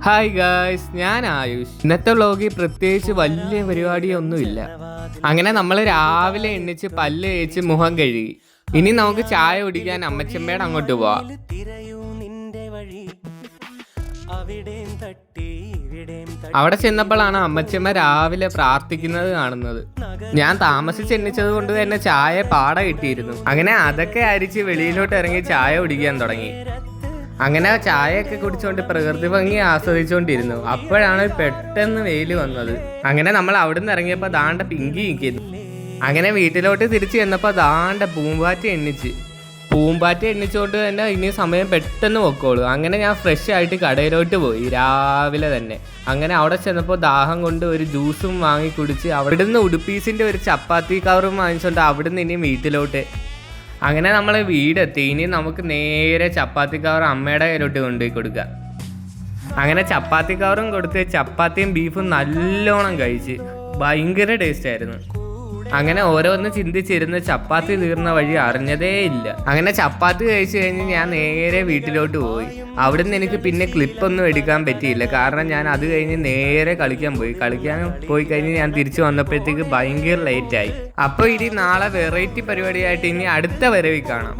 Hi guys, ഞാൻ ആയുഷ്. ഇന്നത്തെ വ്ളോഗിൽ പ്രത്യേകിച്ച് വലിയ പരിപാടിയൊന്നുമില്ല. അങ്ങനെ നമ്മൾ രാവിലെ എണ്ണിച്ച് പല്ല് തേച്ച് മുഖം കഴുകി. ഇനി നമുക്ക് ചായ കുടിക്കാൻ അമ്മച്ചമ്മയുടെ അങ്ങോട്ട് പോവാം. അവിടെ ചെന്നപ്പോഴാണ് അമ്മച്ചമ്മ രാവിലെ പ്രാർത്ഥിക്കുന്നത് കാണുന്നത്. ഞാൻ താമസിച്ച് എണ്ണിച്ചത് കൊണ്ട് തന്നെ ചായ പാട കിട്ടിയിരുന്നു. അങ്ങനെ അതൊക്കെ അരിച്ച് വെളിയിലോട്ട് ഇറങ്ങി ചായ കുടിക്കാൻ തുടങ്ങി. അങ്ങനെ ചായയൊക്കെ കുടിച്ചുകൊണ്ട് പ്രകൃതി ഭംഗി ആസ്വദിച്ചുകൊണ്ടിരുന്നു. അപ്പോഴാണ് പെട്ടെന്ന് വെയിൽ വന്നത്. അങ്ങനെ നമ്മൾ അവിടുന്ന് ഇറങ്ങിയപ്പോൾ ദാണ്ട പിങ്കി നിൽക്കുന്നു. അങ്ങനെ വീട്ടിലോട്ട് തിരിച്ചു ചെന്നപ്പോൾ ദാണ്ട പൂമ്പാറ്റ എണ്ണിച്ചുകൊണ്ട് തന്നെ ഇനി സമയം പെട്ടെന്ന് പൊക്കോളൂ. അങ്ങനെ ഞാൻ ഫ്രഷ് ആയിട്ട് കടയിലോട്ട് പോയി രാവിലെ തന്നെ. അങ്ങനെ അവിടെ ചെന്നപ്പോൾ ദാഹം കൊണ്ട് ഒരു ജ്യൂസും വാങ്ങി കുടിച്ച് അവിടുന്ന് ഉടുപ്പീസിൻ്റെ ഒരു ചപ്പാത്തി കവറും വാങ്ങിച്ചുകൊണ്ട് അവിടുന്ന് ഇനി വീട്ടിലോട്ട്. അങ്ങനെ നമ്മൾ വീടെത്തി. ഇനി നമുക്ക് നേരെ ചപ്പാത്തി കവർ അമ്മയുടെ കയ്യിലോട്ട് കൊണ്ടുപോയി കൊടുക്കുക. അങ്ങനെ ചപ്പാത്തി കവറും കൊടുത്ത് ചപ്പാത്തിയും ബീഫും നല്ലോണം കഴിച്ച് ഭയങ്കര ടേസ്റ്റ് ആയിരുന്നു. അങ്ങനെ ഓരോന്ന് ചിന്തിച്ചിരുന്ന് ചപ്പാത്തി തീർന്ന വഴി അറിഞ്ഞതേ ഇല്ല. അങ്ങനെ ചപ്പാത്തി കഴിച്ച് കഴിഞ്ഞ് ഞാൻ നേരെ വീട്ടിലോട്ട് പോയി. അവിടുന്ന് എനിക്ക് പിന്നെ ക്ലിപ്പൊന്നും എടുക്കാൻ പറ്റിയില്ല. കാരണം ഞാൻ അത് കഴിഞ്ഞ് നേരെ കളിക്കാൻ പോയി കഴിഞ്ഞ് ഞാൻ തിരിച്ചു വന്നപ്പോഴത്തേക്ക് ഭയങ്കര ലേറ്റായി. അപ്പോൾ ഇനി നാളെ വെറൈറ്റി പരിപാടിയായിട്ട് ഇനി അടുത്ത വരവിൽ കാണാം.